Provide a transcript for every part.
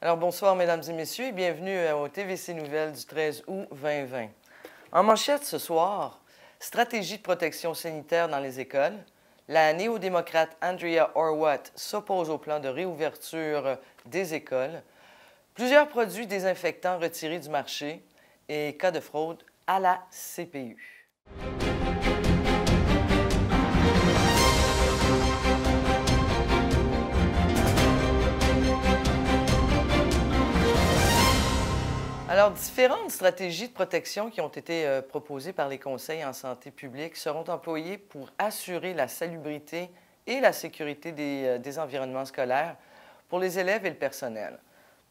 Alors bonsoir mesdames et messieurs et bienvenue au TVC Nouvelles du 13 août 2020. En manchette ce soir, stratégie de protection sanitaire dans les écoles. La néo-démocrate Andrea Horwath s'oppose au plan de réouverture des écoles. Plusieurs produits désinfectants retirés du marché et cas de fraude à la CPU. Alors, différentes stratégies de protection qui ont été proposées par les conseils en santé publique seront employées pour assurer la salubrité et la sécurité des environnements scolaires pour les élèves et le personnel.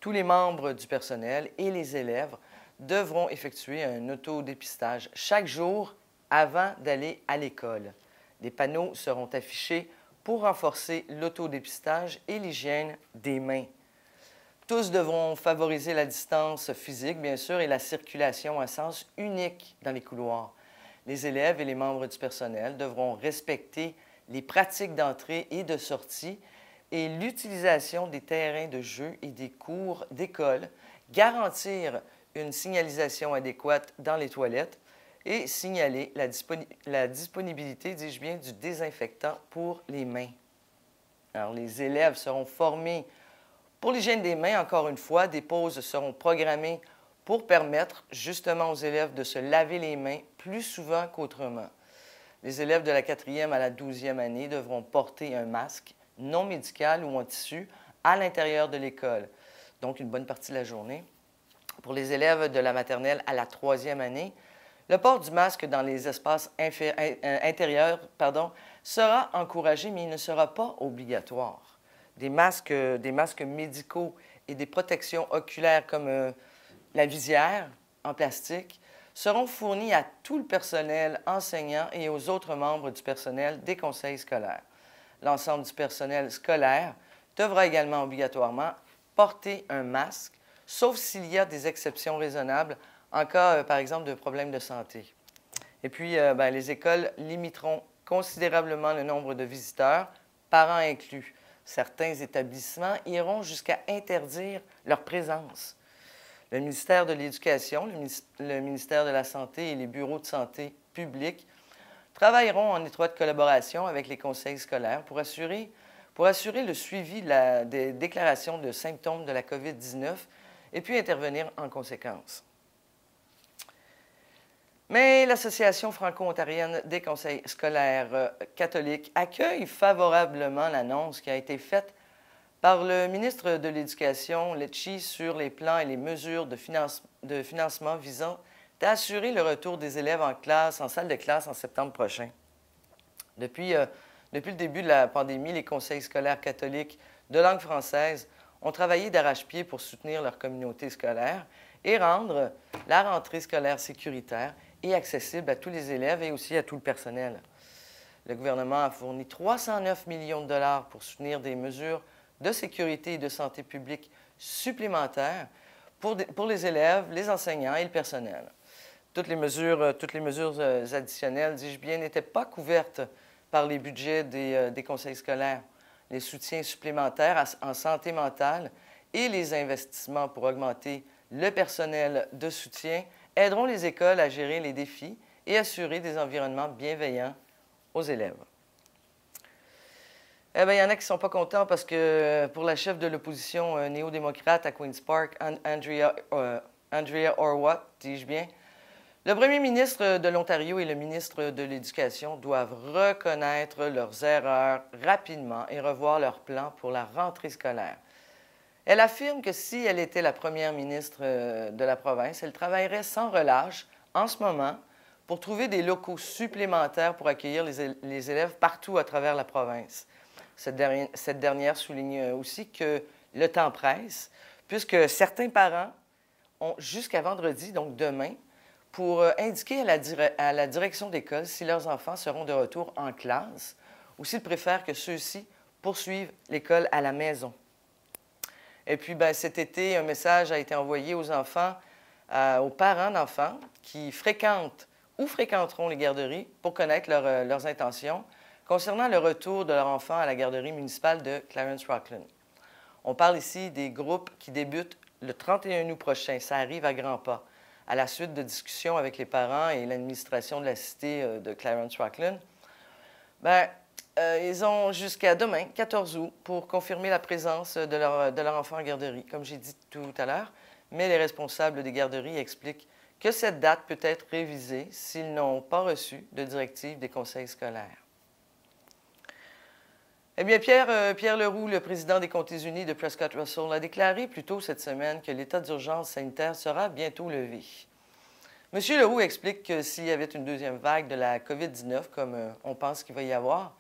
Tous les membres du personnel et les élèves devront effectuer un autodépistage chaque jour avant d'aller à l'école. Des panneaux seront affichés pour renforcer l'autodépistage et l'hygiène des mains. Tous devront favoriser la distance physique, bien sûr, et la circulation à sens unique dans les couloirs. Les élèves et les membres du personnel devront respecter les pratiques d'entrée et de sortie et l'utilisation des terrains de jeu et des cours d'école, garantir une signalisation adéquate dans les toilettes et signaler la disponibilité, dis-je bien, du désinfectant pour les mains. Alors, les élèves seront formés pour l'hygiène des mains, encore une fois, des pauses seront programmées pour permettre justement aux élèves de se laver les mains plus souvent qu'autrement. Les élèves de la 4e à la 12e année devront porter un masque non médical ou en tissu à l'intérieur de l'école, donc une bonne partie de la journée. Pour les élèves de la maternelle à la 3e année, le port du masque dans les espaces intérieurs sera encouragé, mais il ne sera pas obligatoire. Des masques médicaux et des protections oculaires comme la visière en plastique seront fournis à tout le personnel enseignant et aux autres membres du personnel des conseils scolaires. L'ensemble du personnel scolaire devra également obligatoirement porter un masque, sauf s'il y a des exceptions raisonnables en cas, par exemple, de problèmes de santé. Et puis, les écoles limiteront considérablement le nombre de visiteurs, parents inclus. Certains établissements iront jusqu'à interdire leur présence. Le ministère de l'Éducation, le ministère de la Santé et les bureaux de santé publics travailleront en étroite collaboration avec les conseils scolaires pour assurer le suivi des déclarations de symptômes de la COVID-19 et puis intervenir en conséquence. Mais l'Association franco-ontarienne des conseils scolaires catholiques accueille favorablement l'annonce qui a été faite par le ministre de l'Éducation, Lecce, sur les plans et les mesures de financement visant à assurer le retour des élèves en salle de classe en septembre prochain. Depuis le début de la pandémie, les conseils scolaires catholiques de langue française ont travaillé d'arrache-pied pour soutenir leur communauté scolaire et rendre la rentrée scolaire sécuritaire et accessible à tous les élèves et aussi à tout le personnel. Le gouvernement a fourni 309 millions de dollars pour soutenir des mesures de sécurité et de santé publique supplémentaires pour les élèves, les enseignants et le personnel. Toutes les mesures additionnelles, dis-je bien, n'étaient pas couvertes par les budgets des conseils scolaires. Les soutiens supplémentaires en santé mentale et les investissements pour augmenter le personnel de soutien aideront les écoles à gérer les défis et assurer des environnements bienveillants aux élèves. Eh bien, il y en a qui ne sont pas contents parce que pour la chef de l'opposition néo-démocrate à Queen's Park, Andrea Horwath, dis-je bien, le premier ministre de l'Ontario et le ministre de l'Éducation doivent reconnaître leurs erreurs rapidement et revoir leur plan pour la rentrée scolaire. Elle affirme que si elle était la première ministre de la province, elle travaillerait sans relâche en ce moment pour trouver des locaux supplémentaires pour accueillir les élèves partout à travers la province. Cette dernière souligne aussi que le temps presse, puisque certains parents ont jusqu'à vendredi, donc demain, pour indiquer à la direction d'école si leurs enfants seront de retour en classe ou s'ils préfèrent que ceux-ci poursuivent l'école à la maison. Et puis, cet été, un message a été envoyé aux enfants, aux parents d'enfants qui fréquentent ou fréquenteront les garderies pour connaître leurs intentions concernant le retour de leur enfant à la garderie municipale de Clarence Rockland. On parle ici des groupes qui débutent le 31 août prochain. Ça arrive à grands pas. À la suite de discussions avec les parents et l'administration de la cité de Clarence-Rocklin, ils ont jusqu'à demain, 14 août, pour confirmer la présence de leur enfant en garderie, comme j'ai dit tout à l'heure. Mais les responsables des garderies expliquent que cette date peut être révisée s'ils n'ont pas reçu de directive des conseils scolaires. Eh bien, Pierre Leroux, le président des Comtés unis de Prescott Russell, a déclaré plus tôt cette semaine que l'état d'urgence sanitaire sera bientôt levé. M. Leroux explique que s'il y avait une deuxième vague de la COVID-19, comme on pense qu'il va y avoir,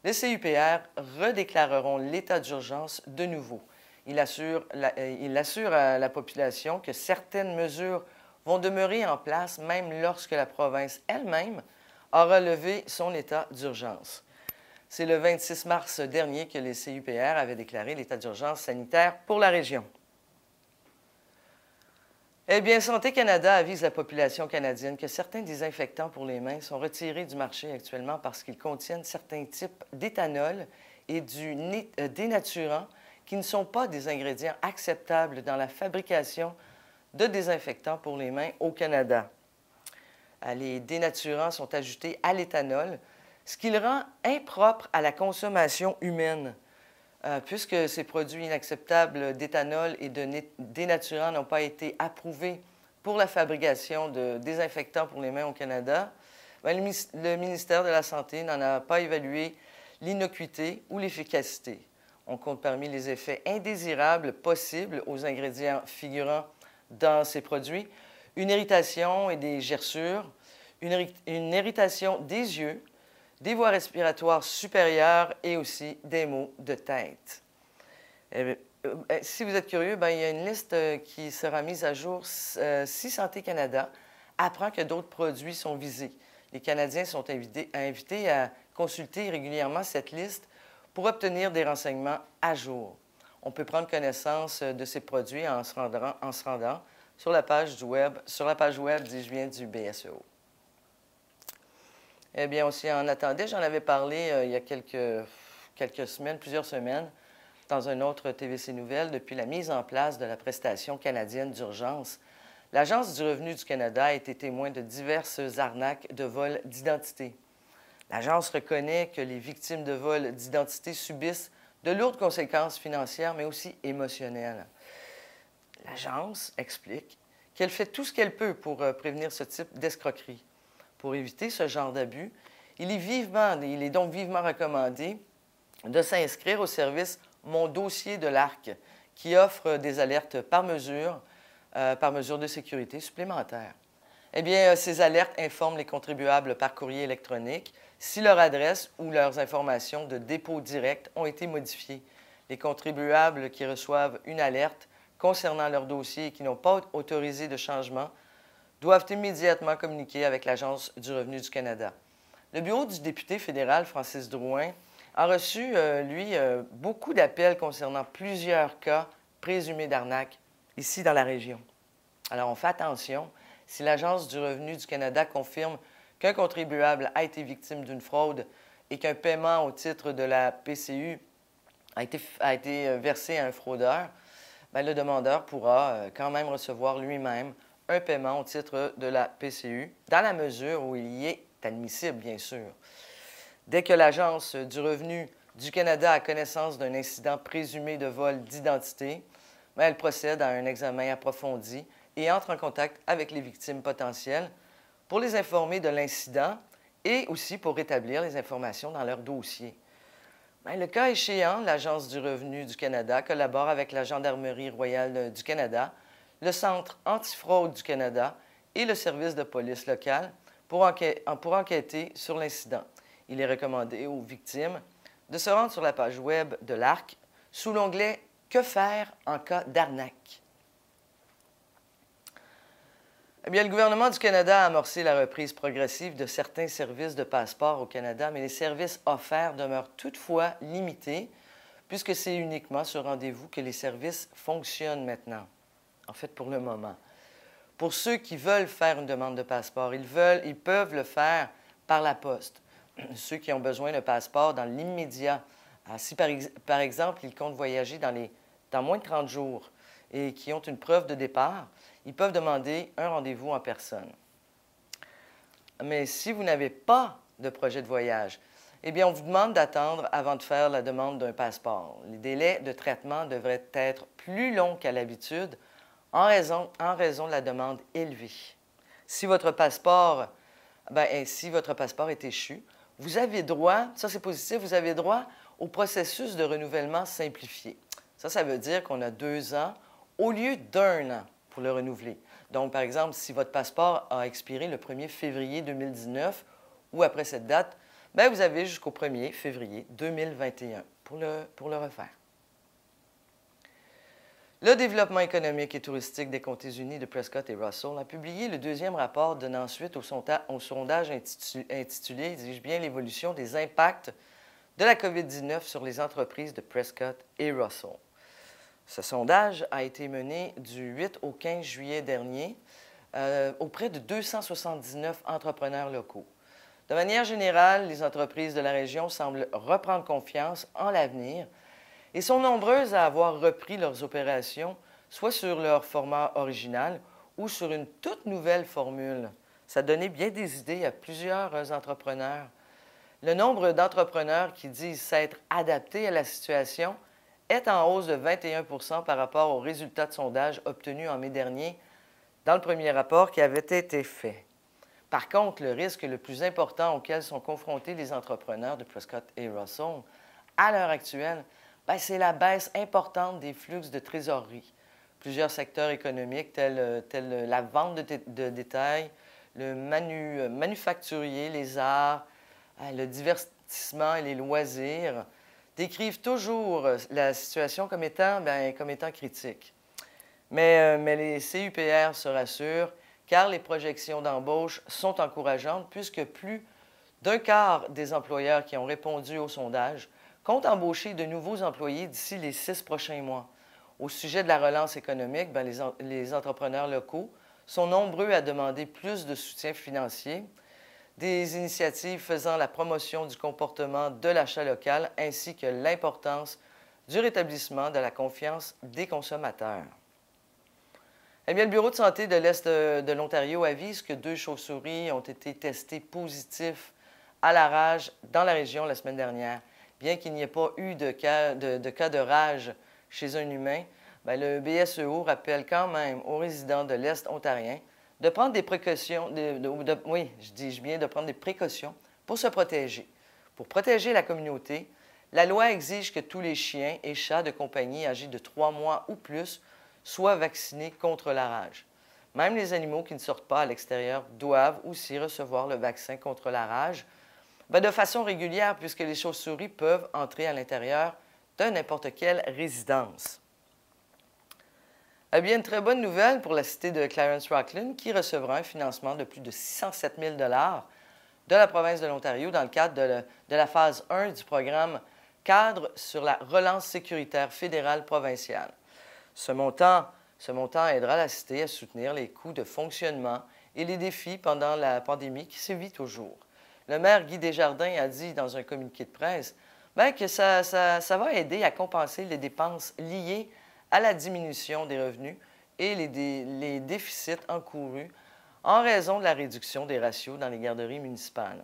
les CUPR redéclareront l'état d'urgence de nouveau. Il assure à la population que certaines mesures vont demeurer en place même lorsque la province elle-même aura levé son état d'urgence. C'est le 26 mars dernier que les CUPR avaient déclaré l'état d'urgence sanitaire pour la région. Eh bien, Santé Canada avise la population canadienne que certains désinfectants pour les mains sont retirés du marché actuellement parce qu'ils contiennent certains types d'éthanol et du dénaturant qui ne sont pas des ingrédients acceptables dans la fabrication de désinfectants pour les mains au Canada. Les dénaturants sont ajoutés à l'éthanol, ce qui le rend impropre à la consommation humaine, puisque ces produits inacceptables d'éthanol et de dénaturants n'ont pas été approuvés pour la fabrication de désinfectants pour les mains au Canada. Le ministère de la Santé n'en a pas évalué l'innocuité ou l'efficacité. On compte parmi les effets indésirables possibles aux ingrédients figurant dans ces produits une irritation et des gerçures, une irritation des yeux, des voies respiratoires supérieures et aussi des maux de tête. Si vous êtes curieux, il y a une liste qui sera mise à jour si Santé Canada apprend que d'autres produits sont visés. Les Canadiens sont invités à consulter régulièrement cette liste pour obtenir des renseignements à jour. On peut prendre connaissance de ces produits en se rendant sur la page web du BSEO. Eh bien, aussi en attendait, j'en avais parlé il y a plusieurs semaines, dans un autre TVC Nouvelles, depuis la mise en place de la prestation canadienne d'urgence. L'Agence du revenu du Canada a été témoin de diverses arnaques de vol d'identité. L'Agence reconnaît que les victimes de vol d'identité subissent de lourdes conséquences financières, mais aussi émotionnelles. L'Agence explique qu'elle fait tout ce qu'elle peut pour prévenir ce type d'escroquerie. Pour éviter ce genre d'abus, il est donc vivement recommandé de s'inscrire au service Mon dossier de l'ARC, qui offre des alertes par mesure de sécurité supplémentaires. Eh bien, ces alertes informent les contribuables par courrier électronique si leur adresse ou leurs informations de dépôt direct ont été modifiées. Les contribuables qui reçoivent une alerte concernant leur dossier et qui n'ont pas autorisé de changement doivent immédiatement communiquer avec l'Agence du revenu du Canada. Le bureau du député fédéral Francis Drouin a reçu, beaucoup d'appels concernant plusieurs cas présumés d'arnaque ici dans la région. Alors, on fait attention. Si l'Agence du revenu du Canada confirme qu'un contribuable a été victime d'une fraude et qu'un paiement au titre de la PCU a été versé à un fraudeur, le demandeur pourra quand même recevoir lui-même un paiement au titre de la PCU, dans la mesure où il y est admissible, bien sûr. Dès que l'Agence du revenu du Canada a connaissance d'un incident présumé de vol d'identité, elle procède à un examen approfondi et entre en contact avec les victimes potentielles pour les informer de l'incident et aussi pour rétablir les informations dans leur dossier. Le cas échéant, l'Agence du revenu du Canada collabore avec la Gendarmerie royale du Canada, le Centre antifraude du Canada et le service de police local pour enquêter sur l'incident. Il est recommandé aux victimes de se rendre sur la page web de l'ARC sous l'onglet « Que faire en cas d'arnaque ». Eh bien, le gouvernement du Canada a amorcé la reprise progressive de certains services de passeport au Canada, mais les services offerts demeurent toutefois limités, puisque c'est uniquement sur rendez-vous que les services fonctionnent maintenant. En fait, pour le moment. Pour ceux qui veulent faire une demande de passeport, ils peuvent le faire par la poste. Ceux qui ont besoin d'un passeport dans l'immédiat, si par exemple ils comptent voyager dans dans moins de 30 jours et qui ont une preuve de départ, ils peuvent demander un rendez-vous en personne. Mais si vous n'avez pas de projet de voyage, eh bien, on vous demande d'attendre avant de faire la demande d'un passeport. Les délais de traitement devraient être plus longs qu'à l'habitude en raison de la demande élevée. Si votre passeport est échu, vous avez droit, ça c'est positif, vous avez droit au processus de renouvellement simplifié. Ça veut dire qu'on a 2 ans au lieu d'1 an pour le renouveler. Donc, par exemple, si votre passeport a expiré le 1er février 2019 ou après cette date, bien, vous avez jusqu'au 1er février 2021 pour le refaire. Le développement économique et touristique des Comtés-Unis de Prescott et Russell a publié le 2e rapport donnant suite au sondage intitulé, dis-je bien, l'évolution des impacts de la COVID-19 sur les entreprises de Prescott et Russell. Ce sondage a été mené du 8 au 15 juillet dernier auprès de 279 entrepreneurs locaux. De manière générale, les entreprises de la région semblent reprendre confiance en l'avenir et sont nombreuses à avoir repris leurs opérations, soit sur leur format original ou sur une toute nouvelle formule. Ça donnait bien des idées à plusieurs entrepreneurs. Le nombre d'entrepreneurs qui disent s'être adaptés à la situation est en hausse de 21 % par rapport aux résultats de sondage obtenus en mai dernier dans le premier rapport qui avait été fait. Par contre, le risque le plus important auquel sont confrontés les entrepreneurs de Prescott et Russell à l'heure actuelle, c'est la baisse importante des flux de trésorerie. Plusieurs secteurs économiques tels la vente de détail, le manufacturier, les arts, le divertissement et les loisirs décrivent toujours la situation comme étant critique. Mais les CUPR se rassurent car les projections d'embauche sont encourageantes puisque plus d'un quart des employeurs qui ont répondu au sondage comptent embaucher de nouveaux employés d'ici les 6 prochains mois. Au sujet de la relance économique, les entrepreneurs locaux sont nombreux à demander plus de soutien financier, des initiatives faisant la promotion du comportement de l'achat local ainsi que l'importance du rétablissement de la confiance des consommateurs. Eh bien, le Bureau de santé de l'Est de l'Ontario avise que 2 chauves-souris ont été testées positifs à la rage dans la région la semaine dernière. Bien qu'il n'y ait pas eu de cas de rage chez un humain, le BSEO rappelle quand même aux résidents de l'Est ontarien de prendre des précautions, de prendre des précautions pour se protéger. Pour protéger la communauté, la loi exige que tous les chiens et chats de compagnie âgés de 3 mois ou plus soient vaccinés contre la rage. Même les animaux qui ne sortent pas à l'extérieur doivent aussi recevoir le vaccin contre la rage, de façon régulière puisque les chauves-souris peuvent entrer à l'intérieur de n'importe quelle résidence. Eh bien, une très bonne nouvelle pour la cité de Clarence-Rocklin qui recevra un financement de plus de 607 000 $ de la province de l'Ontario dans le cadre de la phase 1 du programme Cadre sur la relance sécuritaire fédérale provinciale. Ce montant aidera la cité à soutenir les coûts de fonctionnement et les défis pendant la pandémie qui sévit toujours. Le maire Guy Desjardins a dit dans un communiqué de presse que ça va aider à compenser les dépenses liées à la diminution des revenus et les déficits encourus en raison de la réduction des ratios dans les garderies municipales.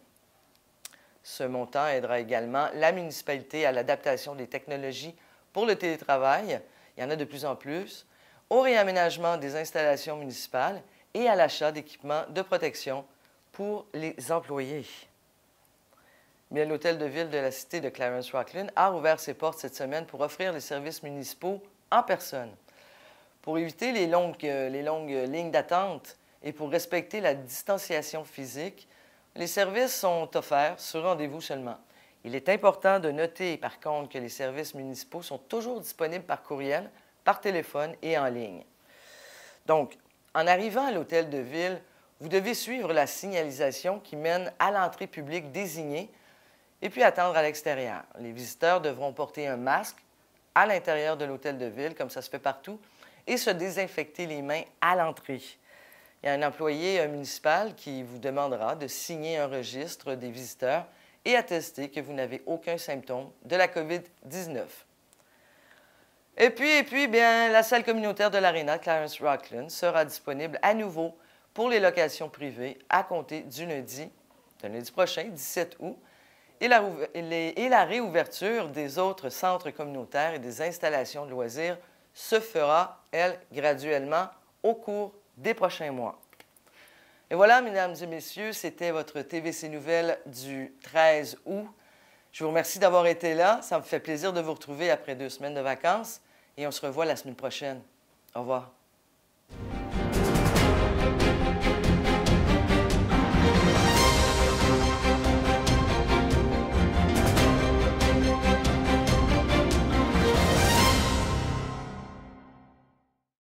Ce montant aidera également la municipalité à l'adaptation des technologies pour le télétravail, il y en a de plus en plus, au réaménagement des installations municipales et à l'achat d'équipements de protection pour les employés. Bien, l'hôtel de ville de la cité de Clarence-Rocklin a ouvert ses portes cette semaine pour offrir les services municipaux en personne. Pour éviter les longues lignes d'attente et pour respecter la distanciation physique, les services sont offerts sur rendez-vous seulement. Il est important de noter, par contre, que les services municipaux sont toujours disponibles par courriel, par téléphone et en ligne. Donc, en arrivant à l'hôtel de ville, vous devez suivre la signalisation qui mène à l'entrée publique désignée et puis attendre à l'extérieur. Les visiteurs devront porter un masque à l'intérieur de l'hôtel de ville, comme ça se fait partout, et se désinfecter les mains à l'entrée. Il y a un employé municipal qui vous demandera de signer un registre des visiteurs et attester que vous n'avez aucun symptôme de la COVID-19. Et puis, bien, la salle communautaire de l'Arena Clarence Rockland sera disponible à nouveau pour les locations privées à compter du lundi prochain, 17 août, et la réouverture des autres centres communautaires et des installations de loisirs se fera, elle, graduellement au cours des prochains mois. Et voilà, mesdames et messieurs, c'était votre TVC Nouvelles du 13 août. Je vous remercie d'avoir été là. Ça me fait plaisir de vous retrouver après 2 semaines de vacances et on se revoit la semaine prochaine. Au revoir.